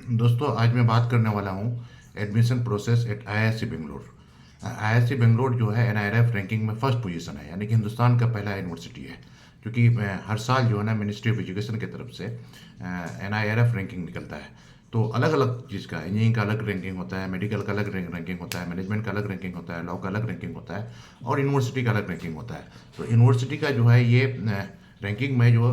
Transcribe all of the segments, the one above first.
दोस्तों, आज मैं बात करने वाला हूँ admission process at IISc Bangalore. IISc Bangalore जो है एनआईआरएफ रैंकिंग में फर्स्ट पोजीशन है, यानी कि हिंदुस्तान का पहला यूनिवर्सिटी है। क्योंकि हर साल जो है ना मिनिस्ट्री ऑफ एजुकेशन की तरफ से एनआईआरएफ रैंकिंग निकलता है। तो अलग अलग चीज़ का, इंजीनियरिंग का अलग रैंकिंग होता है, मेडिकल का अलग रैंकिंग होता है, मैनेजमेंट का अलग रैंकिंग होता है, लॉ का अलग रैंकिंग होता है और यूनिवर्सिटी का अलग रैंकिंग होता है। तो यूनिवर्सिटी का जो है ये रैंकिंग में जो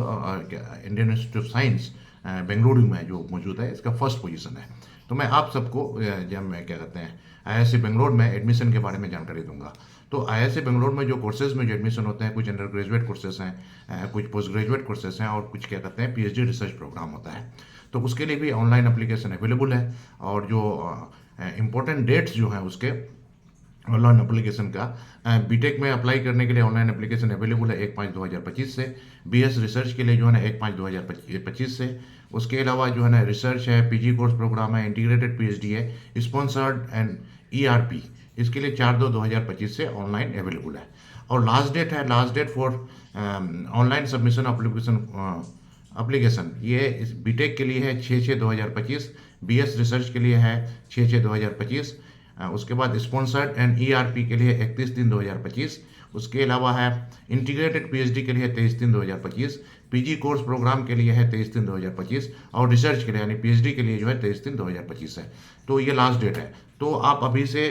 Indian institute of science Bengaluru में जो मौजूद है, इसका फर्स्ट पोजीशन है। तो मैं आप सबको जब मैं क्या कहते हैं आईआईएससी बेंगलोर में एडमिशन के बारे में जानकारी दूंगा। तो आईआईएससी बेंगलोर में जो कोर्सेज में जो एडमिशन होते हैं, कुछ अंडर ग्रेजुएट कोर्सेज हैं, कुछ पोस्ट ग्रेजुएट कोर्सेज हैं और कुछ क्या कहते हैं पीएचडी रिसर्च प्रोग्राम होता है। तो उसके लिए भी ऑनलाइन एप्लीकेशन अवेलेबल है। और जो इम्पोर्टेंट डेट्स जो हैं उसके ऑनलाइन एप्लीकेशन का, बीटेक में अप्लाई करने के लिए ऑनलाइन एप्लीकेशन अवेलेबल है 1/5/2025 से। बीएस रिसर्च के लिए जो है ना 1/5/2025 से। उसके अलावा जो है ना रिसर्च है, पीजी कोर्स प्रोग्राम है, इंटीग्रेटेड पीएचडी है, स्पॉन्सर्ड एंड ईआरपी, इसके लिए 4/2/2025 से ऑनलाइन अवेलेबल है। और last date for online submission application ये इस बीटेक के लिए है 6/6/2025, बीएस रिसर्च के लिए है 6/6/2025। उसके बाद स्पॉन्सर्ड एंड ईआरपी के लिए 31/3/2025। उसके अलावा है इंटीग्रेटेड पीएचडी के लिए 23/3/2025, पीजी कोर्स प्रोग्राम के लिए है 23/3/2025 और रिसर्च के लिए यानी पीएचडी के लिए जो है 23/3/2025 है। तो ये लास्ट डेट है। तो आप अभी से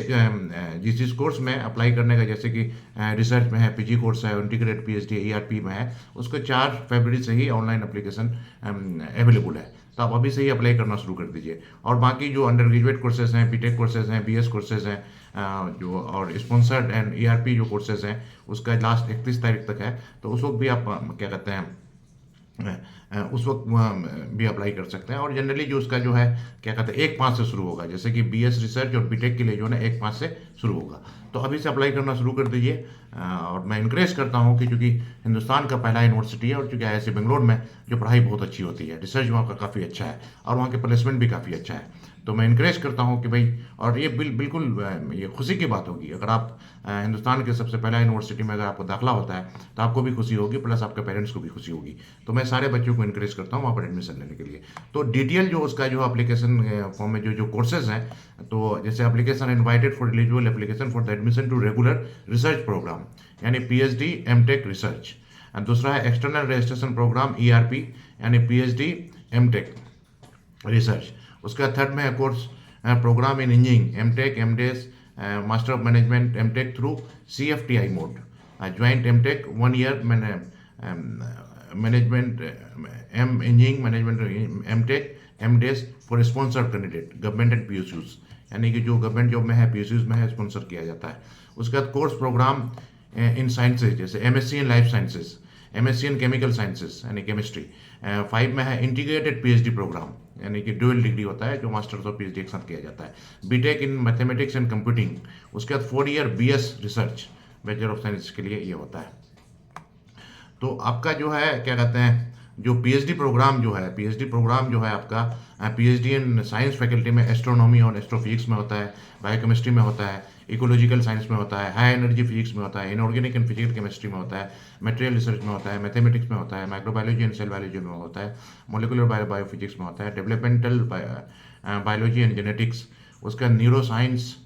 जिस जिस कोर्स में अप्लाई करने का, जैसे कि रिसर्च में है, पीजी कोर्स है, इंटीग्रेटेड पीएचडी ईआरपी में है, उसको 4 फरवरी से ही ऑनलाइन एप्लीकेशन अवेलेबल है। तो आप अभी से ही अप्लाई करना शुरू कर दीजिए। और बाकी जो अंडर ग्रेजुएट कोर्सेज हैं, बीटेक कोर्सेज हैं, बीएस कोर्सेज हैं, जो और स्पॉन्सर्ड एंड ईआरपी जो कोर्सेज हैं, उसका लास्ट 31 तारीख तक है। तो उस वक्त भी आप क्या कहते हैं उस वक्त भी अप्लाई कर सकते हैं। और जनरली जो उसका जो है क्या कहते हैं 1/5 से शुरू होगा, जैसे कि बीएस रिसर्च और बीटेक के लिए जो है ना 1/5 से शुरू होगा। तो अभी से अप्लाई करना शुरू कर दीजिए। और मैं इंकरेज करता हूँ कि चूँकि हिंदुस्तान का पहला यूनिवर्सिटी है और चूँकि आईआईएससी बेंगलोर में जो पढ़ाई बहुत अच्छी होती है, रिसर्च वहाँ का काफ़ी अच्छा है और वहाँ के प्लेसमेंट भी काफ़ी अच्छा है। तो मैं इंकरेज करता हूँ कि भाई, और ये बिल्कुल ये खुशी की बात होगी अगर आप हिंदुस्तान के सबसे पहला यूनिवर्सिटी में अगर आपको दाखिला होता है, तो आपको भी खुशी होगी, प्लस आपके पेरेंट्स को भी खुशी होगी। तो मैं सारे बच्चों को इंकरेज करता हूँ वहाँ पर एडमिशन लेने के लिए। तो डिटेल जो उसका जो एप्लीकेशन फॉर्म में जो जो कोर्सेज हैं, तो जैसे application invited for eligible application for the admission to regular research programme यानी पीएचडी एमटेक रिसर्च। दूसरा है एक्सटर्नल रजिस्ट्रेशन प्रोग्राम ईआरपी यानी पीएचडी एमटेक रिसर्च। उसका थर्ड में है course programme in engineering MTech MDes master of management MTech through CFTI mode, joint MTech 1 year management M engineering management MTech MDes for sponsored candidate government and PSUs, यानी कि जो government job में है, PSUs में है, sponsor किया जाता है। उसके बाद कोर्स प्रोग्राम इन साइंसेज जैसे MSc in life sciences, MSc in chemical sciences यानी केमिस्ट्री। 5 में है इंटीग्रेटेड पीएचडी प्रोग्राम यानी कि ड्यूअल डिग्री होता है, जो मास्टर्स और पीएचडी एक साथ किया जाता है। BTech in mathematics and computing. उसके बाद 4 year BS research bachelor of science के लिए ये होता है। तो आपका जो है क्या कहते हैं जो पीएचडी प्रोग्राम जो है आपका पीएचडी इन साइंस फैकल्टी में एस्ट्रोनॉमी और एस्ट्रोफिजिक्स में होता है, बायोकेमिस्ट्री में होता है, इकोलॉजिकल साइंस में होता है, हाई एनर्जी फिजिक्स में होता है, इनऑर्गेनिक एंड फिजिकल केमिस्ट्री में होता है, मटेरियल रिसर्च में होता है, मैथमेटिक्स में होता है, माइक्रोबायोलॉजी एंड सेल बायोलॉजी में होता है, मोलिकुलर बायोफिजिक्स में होता है, डेवलपमेंटल बायोलॉजी एंड जेनेटिक्स। उसका न्यूरो साइंस।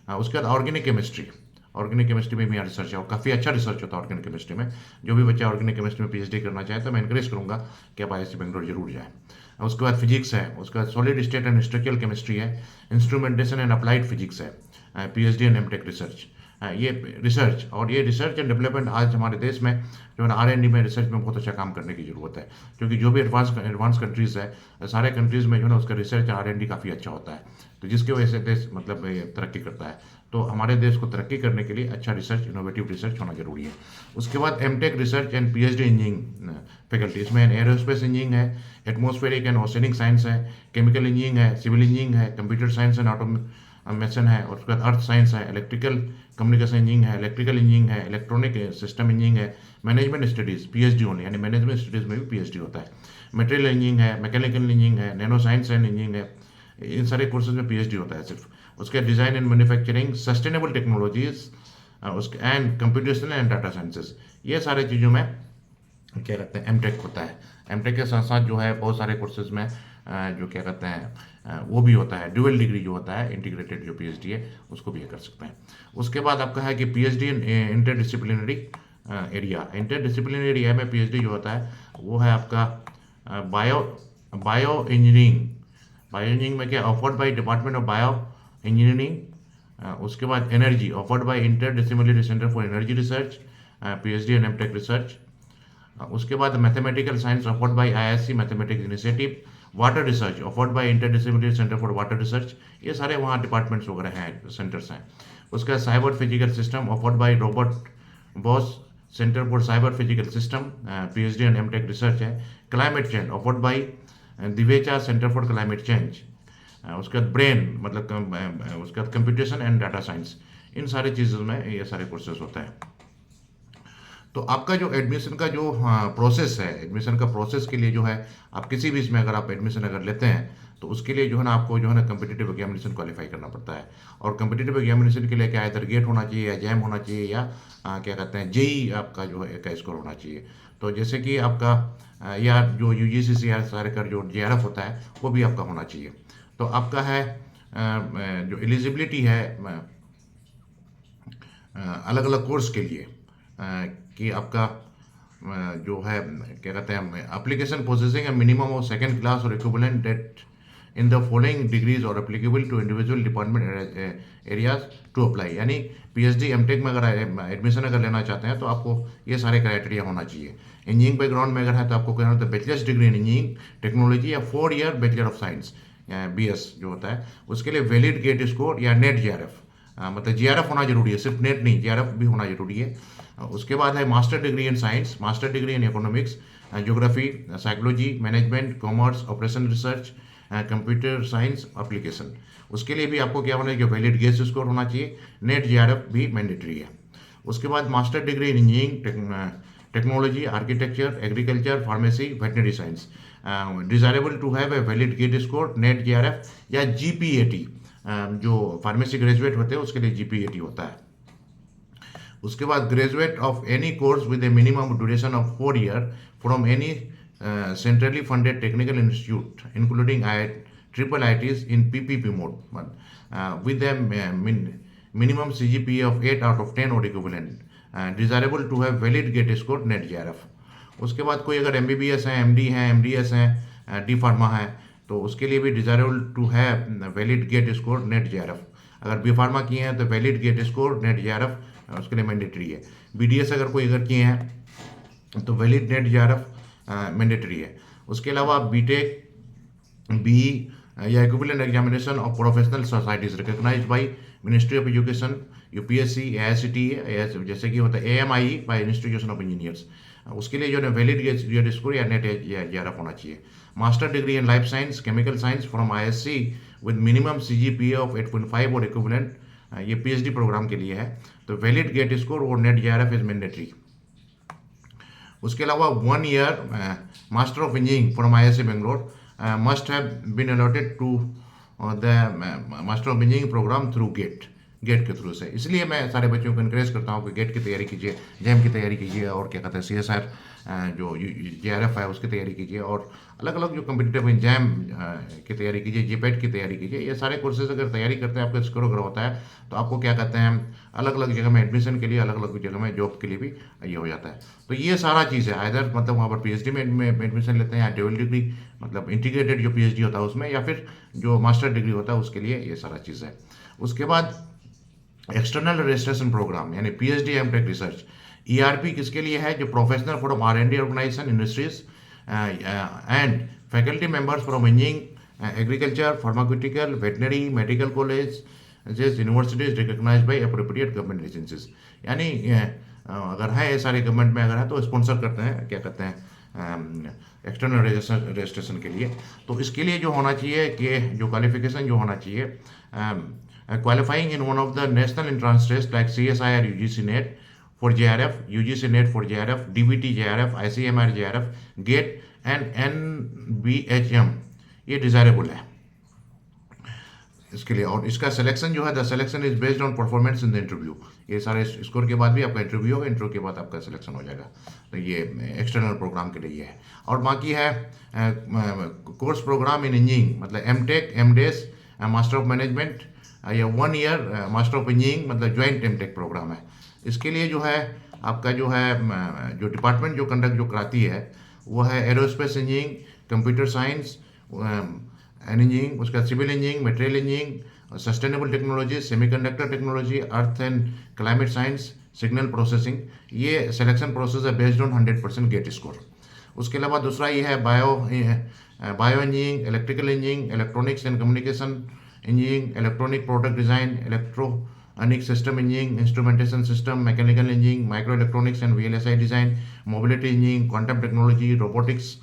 उसके बाद ऑर्गेनिक केमिस्ट्री में भी यहाँ रिसर्च है और काफ़ी अच्छा रिसर्च होता है ऑर्गेनिक केमिस्ट्री में। जो भी बच्चा ऑर्गेनिक केमिस्ट्री में पीएचडी करना चाहे तो मैं इंकरेज करूँगा कि आप आईआईएससी बेंगलोर जरूर जाएँ। उसके बाद फिजिक्स है, उसके बाद solid state and structural chemistry है, इंस्ट्रूमेंटेशन एंड अप्लाइड फिजिक्स है, पीएचडी एंड एमटेक रिसर्च। ये रिसर्च और ये रिसर्च एंड डेवलपमेंट आज हमारे देश में जो है ना आर एंड डी में रिसर्च में बहुत अच्छा काम करने की ज़रूरत है, क्योंकि जो भी एडवांस कंट्रीज़ है, सारे कंट्रीज़ में जो है ना उसका रिसर्च आर एंड डी काफ़ी अच्छा होता है। तो जिसकी वजह से देश मतलब तरक्की करता है। तो हमारे देश को तरक्की करने के लिए अच्छा रिसर्च, इनोवेटिव रिसर्च होना जरूरी है। उसके बाद MTech research and PhD engineering faculty, इसमें एरोस्पेस इंजीनियरिंग है, एटमॉस्फेरिक एंड ओशनिक साइंस है, केमिकल इंजीनियरिंग है, सिविल इंजीनियरिंग है, कंप्यूटर साइंस एंड ऑटोमेशन है, और उसके बाद अर्थ साइंस है, इलेक्ट्रिकल कम्युनिकेशन इंजीनियरिंग है, इलेक्ट्रिकल इंजीनियरिंग है, इलेक्ट्रॉनिक सिस्टम इंजीनियरिंग है, मैनेजमेंट स्टडीज़ पीएचडी ओनली यानी मैनेजमेंट स्टडीज़ में भी पीएचडी होता है, मटेरियल इंजीनियरिंग है, मैकेनिकल इंजीनियरिंग है, नैनो साइंस एंड इंजीनियरिंग है। इन सारे कोर्सेज में पीएचडी होता है सिर्फ। उसके design and manufacturing, sustainable technologies, उसके and computation and data sciences, ये सारे चीज़ों में क्या कहते हैं एमटेक होता है। एमटेक के साथ साथ जो है बहुत सारे कोर्सेज में जो क्या कहते हैं वो भी होता है, ड्यूअल डिग्री जो होता है, इंटीग्रेटेड जो पीएचडी है उसको भी ये कर सकते हैं। उसके बाद आपका है कि PhD in interdisciplinary area. Interdisciplinary area में पीएचडी जो होता है वो है आपका bio bio engineering. Bio engineering में क्या, offered by department of bio engineering. उसके बाद energy, offered by interdisciplinary centre for energy research, PhD and MTech research. उसके बाद mathematical science offered by IISc mathematics initiative. Water research offered by interdisciplinary centre for water research. ये सारे वहाँ departments वगैरह हैं, centres हैं। उसके बाद cyber physical system offered by Robert Bosch centre for cyber physical system, PhD and MTech research है। Climate change offered by Divecha centre for climate change. उसके बाद ब्रेन मतलब उसके बाद कंप्यूटेशन एंड डाटा साइंस। इन सारी चीज़ों में ये सारे कोर्सेज होता है। तो आपका जो एडमिशन का जो प्रोसेस है, एडमिशन का प्रोसेस के लिए जो है, आप किसी भी इसमें अगर आप एडमिशन अगर लेते हैं तो उसके लिए जो है ना आपको जो है ना कम्पिटिटिव एग्जामिनेशन क्वालिफाई करना पड़ता है। और कम्पिटिटिव एग्जामिनेशन के लिए क्या, इधर गेट होना चाहिए या जैम होना चाहिए या क्या कहते हैं जेई आपका जो है का स्कोर होना चाहिए। तो जैसे कि आपका या जो यूजीसी से सारे का जो जेआरएफ होता है वो भी आपका होना चाहिए। तो आपका है जो एलिजिबिलिटी है अलग अलग कोर्स के लिए कि आपका जो है क्या कहते हैं एप्लीकेशन प्रोसेसिंग है मिनिमम ऑफ सेकंड क्लास और equivalent date in the following degrees or applicable to individual department areas to apply. यानी पीएचडी एमटेक में अगर एडमिशन अगर लेना चाहते हैं तो आपको ये सारे क्राइटेरिया होना चाहिए। इंजीनियरिंग बैकग्राउंड में अगर है तो आपको कहना होता है bachelor's degree in engineering technology या 4 year bachelor of science BS जो होता है उसके लिए वैलिड गेट स्कोर या नेट जीआरएफ, मतलब जीआरएफ होना जरूरी है, सिर्फ नेट नहीं जीआरएफ भी होना जरूरी है। उसके बाद है master degree in science, master degree in economics, geography, psychology, management, commerce, operation research, computer science application. उसके लिए भी आपको क्या होना है कि वैलिड गेट स्कोर होना चाहिए, नेट जीआरएफ भी मैंडेटरी है। उसके बाद master degree in engineering technology, architecture, agriculture, pharmacy, veterinary science. Desirable to have a valid GATE score, NET JRF या जीपीएटी। जो फार्मेसी ग्रेजुएट होते हैं उसके लिए जीपीएटी होता है। उसके बाद graduate of any course with a minimum duration of 4 year from any centrally funded technical institute including triple ITs in PPP mode with a minimum CGPA of 8 out of 10 और equivalent, desirable to have valid GATE score, NET JRF. उसके बाद कोई अगर MBBS है, MD है, MDS है, D pharma है तो उसके लिए भी desirable to have valid GATE score, NET JRF. अगर बी फार्मा किए हैं तो valid GATE score, NET JRF उसके लिए मैंडेटरी है। बीडीएस अगर कोई अगर किए हैं तो वैलिड नेट जीआरएफ मैंडेटरी है। उसके अलावा बीटेक, बी या equivalent examination of professional societies recognised by ministry of education, UPSC, AICTE जैसे कि होता है AMI by institution of engineers, उसके लिए जो है वैलिड गेट स्कोर या नेट जीआरएफ होना चाहिए। Master degree in life science, chemical science from ISC with minimum CGPA of 8.5 और इक्विवेलेंट, ये पीएचडी प्रोग्राम के लिए है तो वैलिड गेट स्कोर और नेट जीआरएफ इज मैंडेटरी। उसके अलावा 1 year master of engineering from IISc Bangalore must have been allotted to the master of engineering programme through GATE के थ्रू से। इसलिए मैं सारे बच्चों को इनक्रेज करता हूँ कि गेट की तैयारी कीजिए, जैम की तैयारी कीजिए और क्या कहते हैं सीएसआर जो जीआरएफ है उसकी तैयारी कीजिए और अलग अलग जो कम्पिटिटिव एग्जाम की तैयारी कीजिए, जीपैट की तैयारी कीजिए। ये सारे कोर्सेज अगर तैयारी करते हैं आपका स्कोर अगर होता है तो आपको क्या कहते हैं अलग अलग जगह में एडमिशन के लिए, अलग अलग जगह में जॉब के लिए भी ये हो जाता है। तो ये सारा चीज़ है, आइदर मतलब वहाँ पर पीएचडी में एडमिशन लेते हैं या ड्यूअल डिग्री मतलब इंटीग्रेटेड जो पीएचडी होता है उसमें, या फिर जो मास्टर डिग्री होता है उसके लिए ये सारा चीज़ है। उसके बाद एक्सटर्नल रजिस्ट्रेशन प्रोग्राम यानी पीएचडी एमटेक रिसर्च, ईआरपी किसके लिए है, जो professional from R and D organisation, industries and faculty members from engineering, agriculture, pharmaceutical, veterinary, medical college, universities recognised by appropriate government agencies. यानी अगर है ये सारे गवर्नमेंट में अगर है तो स्पॉन्सर करते हैं क्या कहते हैं एक्सटर्नल रजिस्ट्रेशन के लिए। तो इसके लिए जो होना चाहिए कि जो क्वालिफिकेशन जो होना चाहिए, qualifying in one of the national entrance tests like CSI or UGC NET for JRF, UGC NET for JRF, DBT JRF, ICMR JRF, GATE and NBHM, ये डिज़ायरेबल है। इसके लिए। और इसका सिलेक्शन जो है, the selection is based on performance in the interview. ये सारे स्कोर के बाद भी आपका इंटरव्यू होगा, इंटरव्यू के बाद आपका सिलेक्शन हो जाएगा। तो ये एक्सटर्नल प्रोग्राम के लिए ये है। और बाकी है कोर्स प्रोग्राम इन इंजीनियरिंग, मतलब M tech, M des, master of management, या 1 ईयर मास्टर ऑफ इंजीनियरिंग, मतलब ज्वाइंट एम टेक प्रोग्राम है। इसके लिए जो है आपका जो है जो डिपार्टमेंट जो कंडक्ट जो कराती है वो है aerospace engineering, computer science engineering, उसका civil engineering, material engineering, sustainable technology, semiconductor technology, earth and climate science, signal processing. ये सिलेक्शन प्रोसेस है बेस्ड ऑन 100% गेट स्कोर। उसके अलावा दूसरा ये है bio engineering, electrical engineering, electronics and communication engineering, electronic product design, electronic system engineering, instrumentation system, mechanical engineering, micro electronics and VLSI design, mobility engineering, quantum technology, robotics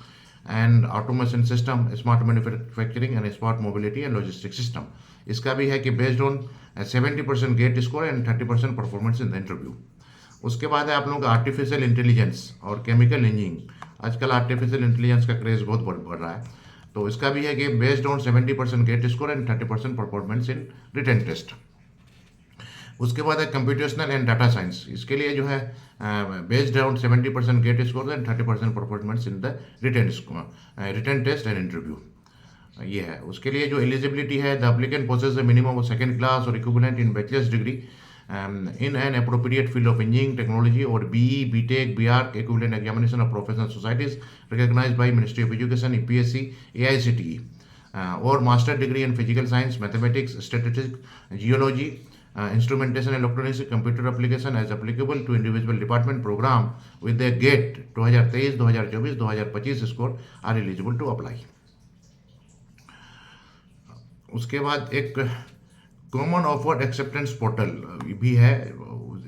and automation system, smart manufacturing and smart mobility and logistic system. इसका भी है कि based on 70% GATE score and 30% performance in the interview. उसके बाद है आप लोगों का आर्टिफिशियल इंटेलिजेंस और केमिकल इंजीनियरिंग। आजकल आर्टिफिशियल इंटेलिजेंस का क्रेज बहुत बढ़ रहा है। तो इसका भी है कि based on 70% GATE score and 30% performance in written test. उसके बाद है कंप्यूटेशनल एंड डाटा साइंस। इसके लिए जो है based on 70% GATE score and 30% performance in the written test and interview. ये है। उसके लिए जो एलिजिबिलिटी है, the applicant possess the minimum of second class और equivalent in bachelor's degree in an appropriate field of engineering technology, or BE, BTech, BArch equivalent examination of professional societies recognized by Ministry of Education, EPSC, AICTE, or master degree in physical science, mathematics, statistics, geology, instrumentation, electronics, computer application as applicable to individual department program with their GATE 2023, 2024, 2025 score are eligible to apply. उसके बाद एक common offer acceptance portal भी है।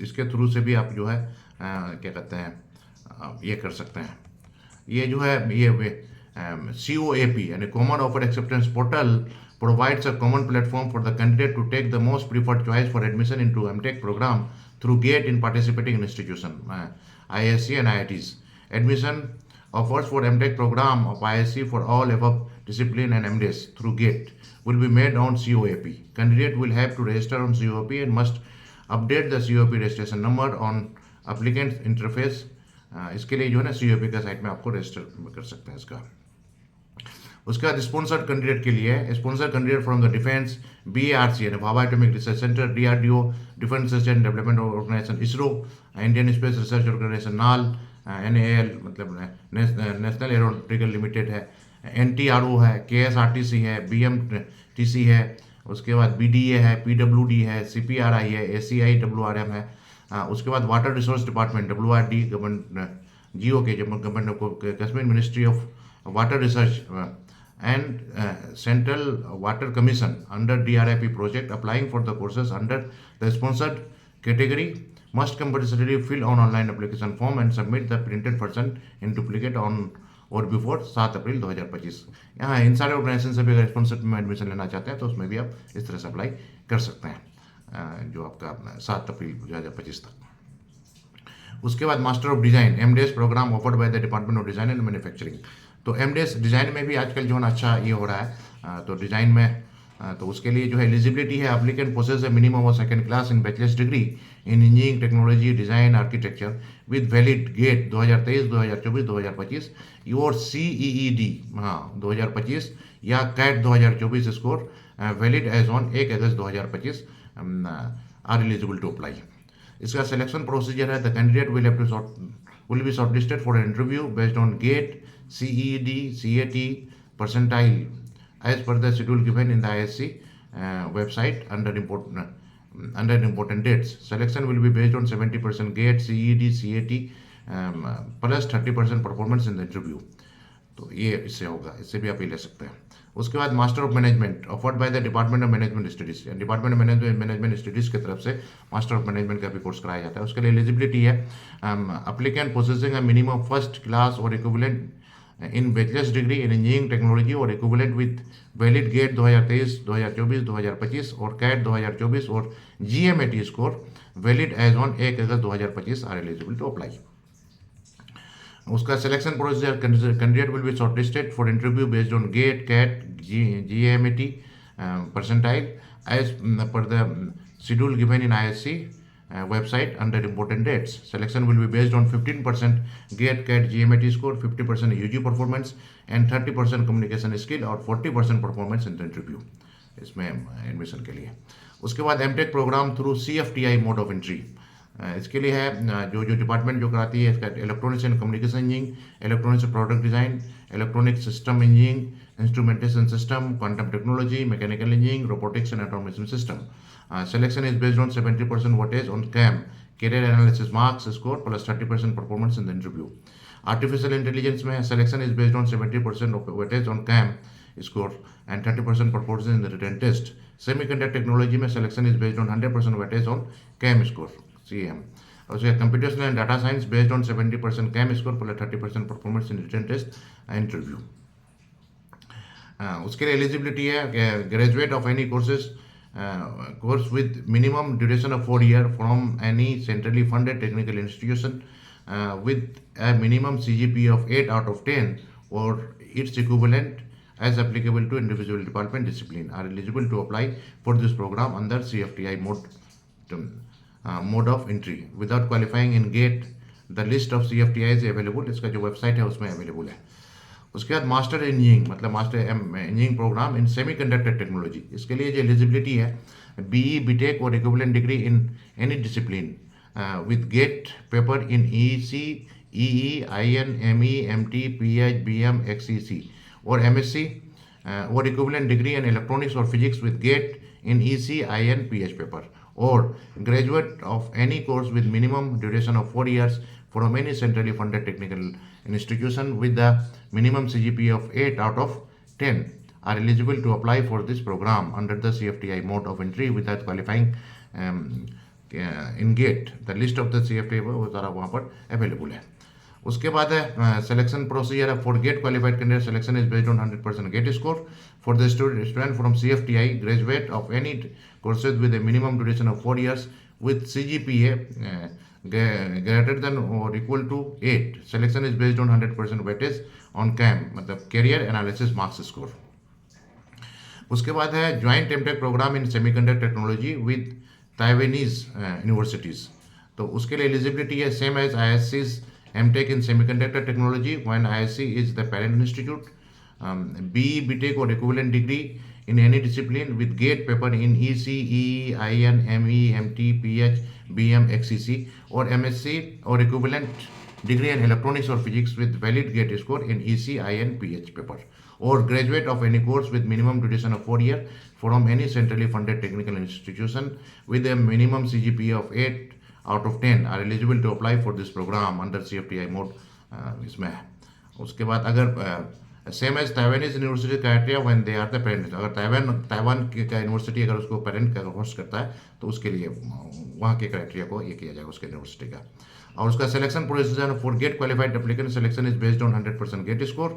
इसके through से भी आप जो है क्या कहते हैं ये कर सकते हैं। ये जो है ये COAP यानी common offer acceptance portal provides a common platform for the candidate to take the most preferred choice for admission into MTech program through GATE in participating institution, ISC and IITs. Admission offers for MTech program of ISC for all above discipline and MDes through GATE will be made on COAP. Candidate will have to register on COAP and must update the COAP registration number on applicant interface. इसके लिए जो है ना COAP का site में आपको register कर सकते हैं इसका। उसके बाद स्पॉन्सर्ड कैंडिडेट के लिए sponsor candidate from the defence, BARC यानी Bhabha atomic research centre, DRDO defence research and development organisation, ISRO, Indian space research organisation, NAL, NAL मतलब नेशनल एरोनॉटिकल लिमिटेड है, NTRO है, KSRTC है, BMTC है, उसके बाद BDA है, PWD है, CPRI है, ACI WRM है। उसके बाद water resource department WRD government GO के government of Kashmir, ministry of water research and Central Water Commission under DRIP project. Applying for the courses under the sponsored category must compulsorily fill an online application form and submit the printed version in duplicate on or before 7 अप्रैल 2025। यहाँ इन सारे organisation से भी अगर sponsorship में admission लेना चाहते हैं तो उसमें भी आप इस तरह से अप्लाई कर सकते हैं जो आपका 7 अप्रैल 2025 तक। उसके बाद master of design MDes programme offered by the department of design and manufacturing. तो MDes डिज़ाइन में भी आजकल जो है ना अच्छा ये हो रहा है। तो डिज़ाइन में तो उसके लिए जो है एलिजिबिलिटी है, applicant possess minimum of second class in bachelor's degree in engineering technology design architecture with valid GATE 2023, 2024, 2025 और CEED 2025 या CAT 2024 score valid as on 1 August 2025 are eligible to apply. इसका सिलेक्शन प्रोसीजर है, the candidate will be shortlisted for an interview based on GATE, CED, CAT percentile as per the schedule given in the ISC website under important dates. Selection will be based on 70% GATE, CED, CAT plus 30% performance in the interview. तो ये इससे होगा, इससे भी आप ये ले सकते हैं। उसके बाद master of management offered by the department of management studies, department of management studies की तरफ से मास्टर ऑफ मैनेजमेंट का भी कोर्स कराया जाता है। उसके लिए एलिजिबिलिटी है, applicant possessing a minimum first class और equivalent in bachelor's degree in engineering technology और इक्विवेलेंट विद वैलिड गेट 2023, 2024, 2025 और कैट 2024 और GMAT score valid as on 1 August 2025 are eligible to apply. उसका selection procedure, candidate will be shortlisted for interview based on GATE, CAT, GMAT percentile as per the schedule given in ISC website under important dates. Selection will be based on 15% GATE CAT GMAT score, 50% UG performance and 30% communication skill और 40% performance in the interview इसमें एडमिशन के लिए। उसके बाद MTech programme through CFTI mode of entry, इसके लिए है जो डिपार्टमेंट जो कराती है इसका electronics and communication engineering, electronics product design, electronic system engineering, instrumentation system, quantum technology, mechanical engineering, robotics and automation system. Selection is based on 70% wattage on CAM, career analysis marks score plus 30% performance in the interview. Artificial intelligence में selection is based on 70% of wattage on CAM score and 30% performance in the written test. Semiconductor technology में selection is based on 100% wattage on CAM score, CAM. Also computational and data science based on 70% CAM score plus 30% performance in written test and interview. उसके लिए eligibility है graduate of any course with minimum duration of 4 years from any centrally funded technical institution with a minimum CGPA of 8 out of 10 or its equivalent as applicable to individual department discipline are eligible to apply for this program under CFTI mode of entry without qualifying in GATE. The list of CFTI is available, इसका जो website है उसमें available है। उसके बाद master engineering मतलब master engineering programme in semiconductor technology, इसके लिए जो एलिजिबिलिटी है BE BTech और equivalent degree in any discipline with GATE paper in EC EE IN ME MT PH BM XEC और MSc और इक्विवेलेंट डिग्री इन इलेक्ट्रॉनिक्स और physics with GATE in EC IN PH paper और graduate of any course with minimum duration of 4 years from any centrally funded technical institution with the minimum CGPA of 8 out of 10 are eligible to apply for this program under the CFTI mode of entry without qualifying in GATE. The list of the CFTI वो सारा वहाँ पर available है। उसके बाद है selection procedure for GATE qualified candidate selection is based on 100% GATE score for the student from CFTI graduate of any courses with a minimum duration of 4 years with CGPA greater than or equal to 8. Selection is based on 100% weightage on CAM मतलब career analysis marks score. उसके बाद है joint MTech programme in semiconductor technology with Taiwanese universities, तो उसके लिए eligibility है same as ISC's MTech in semiconductor technology when ISC is the parent institute, BE BTech और equivalent degree in any discipline with GATE paper in EC, EE, IN, ME, MT, PH, BM, XEC or MSc or equivalent degree in electronics or physics with valid GATE score in EC, IN, PH paper or graduate of any course with minimum duration of 4 years from any centrally funded technical institution with a minimum CGPA of 8 out of 10 are eligible to apply for this program under CFTI mode इसमें है। उसके बाद अगर same as Taiwanese university criteria when they are the parent, अगर Taiwan का university अगर उसको parent का होस्ट करता है तो उसके लिए वहाँ के क्राइटेरिया को ये किया जाएगा उसके यूनिवर्सिटी का। और उसका selection procedure for GATE qualified applicant selection is based on 100% GATE score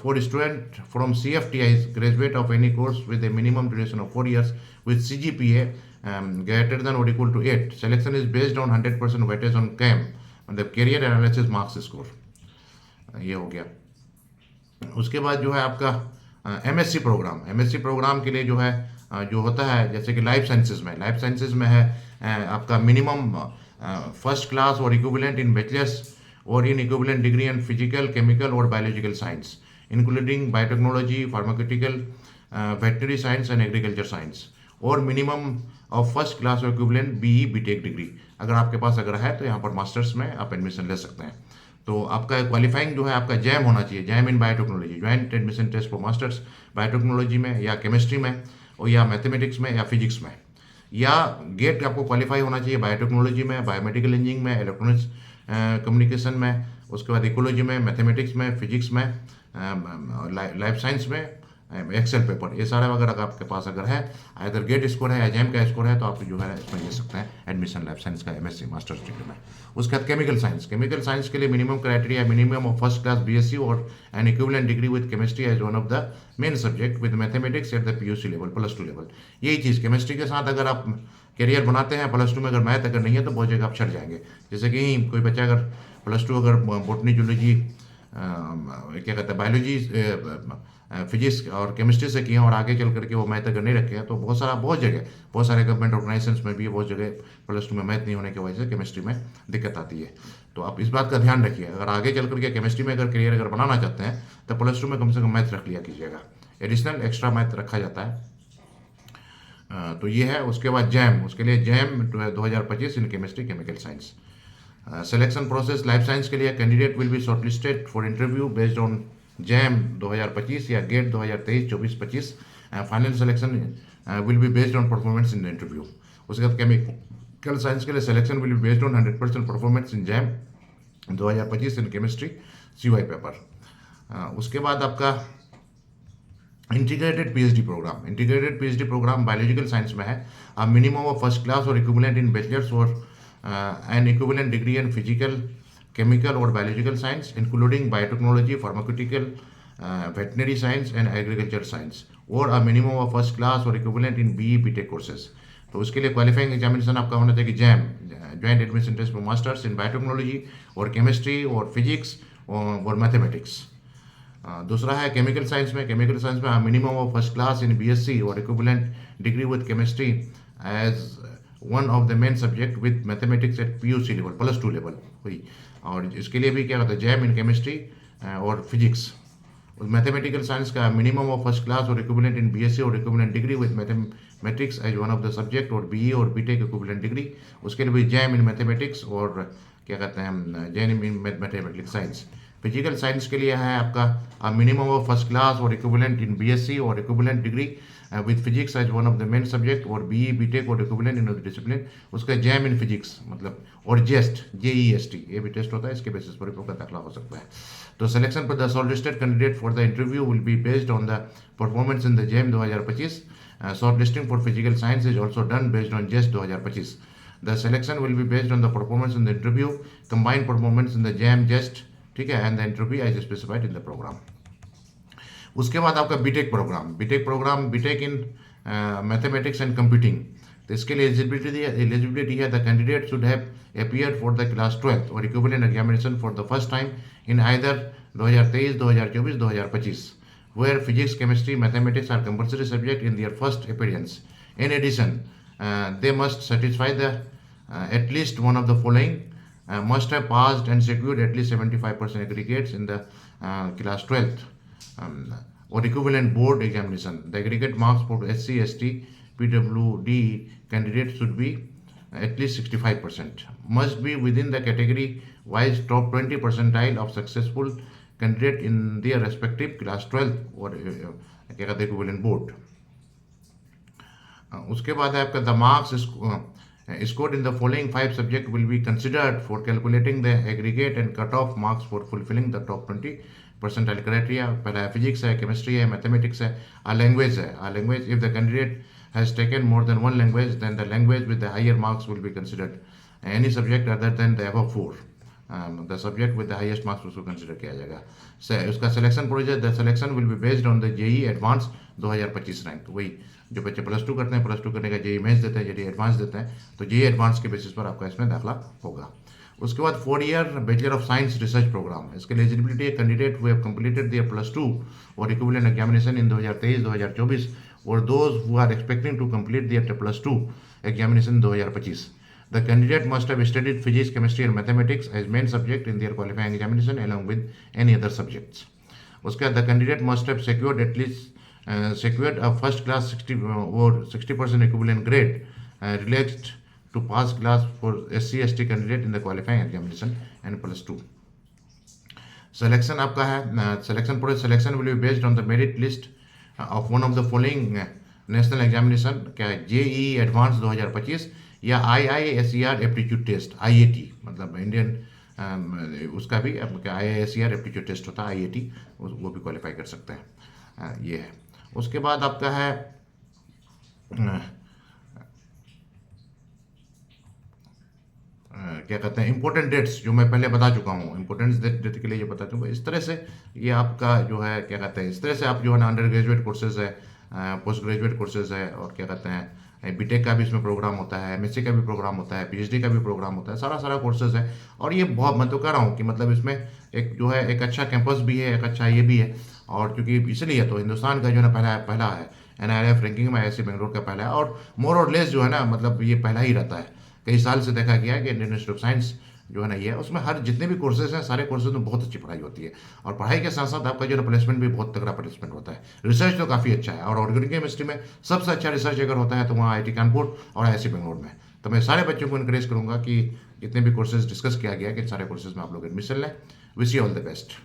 for student from CFTI graduate of any course with a minimum duration of 4 years with CGPA greater than or equal to 8. Selection is based on 100% weightage on CAM मतलब career analysis marks score, ये हो गया। उसके बाद जो है आपका MSc programme, MSc programme के लिए जो है जो होता है जैसे कि लाइफ साइंसेज में है आपका मिनिमम फर्स्ट क्लास और इक्विवेलेंट इन बैचलर्स और in equivalent degree in physical chemical और biological science including biotechnology pharmaceutical veterinary science and agriculture science और मिनिमम ऑफ फर्स्ट क्लास और इक्विवेलेंट BE BTech डिग्री अगर आपके पास अगर है तो यहाँ पर मास्टर्स में आप एडमिशन ले सकते हैं। तो आपका क्वालिफाइंग जो है आपका जैम होना चाहिए, JAM in biotechnology joint admission test for masters biotechnology में या केमिस्ट्री में और या मैथमेटिक्स में या फिजिक्स में, या गेट आपको क्वालिफाई होना चाहिए बायोटेक्नोलॉजी में, बायोमेडिकल इंजीनियरिंग में, इलेक्ट्रॉनिक्स कम्युनिकेशन में, उसके बाद इकोलॉजी में, मैथमेटिक्स में, फिजिक्स में, लाइफ साइंस में, एक्सेल पेपर, ये सारे अगर आपके पास अगर है अगर गेट स्कोर है या जैम का स्कोर है तो आप जो है इसमें ले सकते हैं एडमिशन लाइफ साइंस का MSc मास्टर्स डिग्री में। उसके बाद केमिकल साइंस के लिए minimum criteria minimum of first class BSc और an equivalent degree with chemistry as one of the main subject with mathematics at the PUC level +2 level. यही चीज़ chemistry के साथ अगर आप करियर बनाते हैं +2 में अगर मैथ अगर नहीं है तो बहुत जगह आप छट जाएंगे। जैसे कि कोई बच्चा अगर +2 अगर बोटनी जूलॉजी क्या कहते हैं बायोलॉजी फिजिक्स और केमिस्ट्री से किए हैं और आगे चल करके वो मैथ अगर नहीं रखे हैं तो बहुत जगह बहुत सारे गवर्नमेंट ऑर्गेनाइजेशंस में भी बहुत जगह +2 में मैथ नहीं होने की वजह से केमिस्ट्री में दिक्कत आती है। तो आप इस बात का ध्यान रखिए, अगर आगे चल करके केमिस्ट्री में अगर करियर अगर बनाना चाहते हैं तो +2 में कम से कम मैथ रख लिया कीजिएगा, एडिशनल एक्स्ट्रा मैथ रखा जाता है। तो ये है। उसके बाद जैम, उसके लिए JAM 2025 in chemistry chemical science. Selection process life science के लिए candidate will be shortlisted for interview based on JAM 2025 या GATE 2023-24-25। Final selection will be based on performance in the interview. उसके बाद केमिकल साइंस के लिए selection will be based on 100% performance in JAM 2025 in chemistry CY paper. उसके बाद आपका integrated PhD program, integrated PhD program biological science में है। Minimum of first class और इक्विवेलेंट इन बैचलर्स और an equivalent degree in physical chemical और biological science including biotechnology, pharmaceutical, veterinary science and agriculture science, और minimum of first class और equivalent in BE BTech courses. तो उसके लिए qualifying examination आपका होना चाहिए JAM, joint admission test for masters in biotechnology और केमिस्ट्री और फिजिक्स और मैथमेटिक्स। दूसरा है केमिकल साइंस में, minimum of first class in BSc और equivalent degree with chemistry as one of the main subject with mathematics at PUC level, +2 level हुई। और इसके लिए भी क्या होता है जैम इन केमिस्ट्री और फिजिक्स। मैथमेटिकल साइंस का मिनिमम ऑफ फर्स्ट क्लास और इक्विवेलेंट इन BSc और equivalent degree with mathematics as one of the subject और BE और BTech इक्विवेलेंट डिग्री। उसके लिए भी जैम इन मैथमेटिक्स और क्या कहते हैं JAM in mathematics science. Physical science के लिए है आपका मिनिमम ऑफ फर्स्ट क्लास और इक्विवेलेंट इन BSc और equivalent degree with physics as one of the main subject और BE BTech और इक्विवेलेंट इन डिसिप्लिन। उसका जैम इन फिजिक्स मतलब और JEST ये भी टेस्ट होता है, इसके बेसिस पर आपका दाखिला हो सकता है। तो सिलेक्शन पर the shortlisted candidate for the interview will be based on the performance in the jam 2025। Shortlisting for physical science is also done based on JEST 2025। The selection will be based on the performance in the interview, combined performance in the jam JEST, ठीक है, and the interview as specified in the program। उसके बाद आपका BTech program BTech in mathematics and computing. तो इसके लिए eligibility है the candidate should have appeared for the class 12th और equivalent examination for the first time in either 2023, 2024, 2025 where physics, chemistry, mathematics are compulsory subject in their first appearance. In addition, they must satisfy the at least one of the following: must have passed and secured at least 75% aggregates in the class 12th or equivalent board examination. The aggregate marks for SC, ST, PWD candidates should be at least 65%. Must be within the category wise top 20 percentile of successful candidate in their respective class 12 और क्या कहते हैं equivalent board। उसके बाद है आपका the marks scored in the following 5 subject will be considered for calculating the aggregate and cut-off marks for fulfilling the top 20 percentile criteria। पहला है फिजिक्स है, केमिस्ट्री है, मैथमेटिक्स है, लैंग्वेज है। Language if the candidate has taken more than one language, then the language with the higher marks will be considered. Any subject other than the above 4, the subject with the highest marks उसको consider किया जाएगा। उसका selection procedure, the selection will be based on the JEE Advanced 2025 rank. वही जो बच्चे +2 करते हैं, +2 करने का JEE मेंस देते हैं, JEE एडवांस देते हैं, तो JEE एडवांस के बेसिस पर आपका इसमें दाखिला होगा। उसके बाद 4 year bachelor of science research program. इसके लिए एलिजिबिलिटी है candidate who have completed their +2 और equivalent examination in 2023, 2024 or those who are expecting to complete their +2 examination 2025. The candidate must have studied physics, chemistry and mathematics as main subject in their qualifying examination along with any other subjects. उसके बाद the candidate must have secured at least secured a first class 60 or 60% equivalent grade relaxed to pass class for SC ST candidate in the qualifying examination and +2. Selection आपका है selection will be based on the merit list of one of the following national examination, क्या है JEE advance 2025 या IISER aptitude test IAT, मतलब Indian उसका भी IISER aptitude test होता है IAT, वो भी क्वालिफाई कर सकते हैं। ये है। उसके बाद आपका है क्या कहते हैं इंपॉर्टेंट डेट्स, जो मैं पहले बता चुका हूँ। इंपॉर्टेंट डेट के लिए ये बता चुका। इस तरह से ये आपका जो है क्या कहते हैं, इस तरह से आप जो है ना अंडर ग्रेजुएट कोर्सेज है पोस्ट ग्रेजुएट कोर्सेज़ है और क्या कहते हैं बीटेक का भी इसमें प्रोग्राम होता है, एमएससी का भी प्रोग्राम होता है, पीएचडी का भी प्रोग्राम होता है, सारा कोर्सेज़ है। और ये बहुत मैं तो कह रहा हूँ कि मतलब इसमें एक जो है एक अच्छा कैंपस भी है, एक अच्छा ये भी है। और क्योंकि इसलिए तो हिंदुस्तान का जो है ना पहला पहला है एनआईआरएफ रैंकिंग में आईआईएससी बेंगलोर का पहला है, और मोर और लेस जो है ना मतलब ये पहला ही रहता है। कई साल से देखा गया है कि इंडियन इंस्टीट्यूट ऑफ साइंस जो है ना ये है, उसमें हर जितने भी कोर्सेज हैं सारे कोर्सेज में बहुत अच्छी पढ़ाई होती है। और पढ़ाई के साथ साथ आपका जो है प्लेसमेंट भी बहुत तगड़ा प्लेसमेंट होता है। रिसर्च तो काफ़ी अच्छा है, और ऑर्गेनिक केमिस्ट्री में सबसे अच्छा रिसर्च अगर होता है तो वहाँ आईआईटी कानपुर और आईआईएससी बेंगलोर में। तो मैं सारे बच्चों को इनकरेज करूँगा कि जितने भी कोर्सेज डिस्कस किया गया कि सारे कोर्सेज में आप लोग एडमिशन लें। Wish you all the best.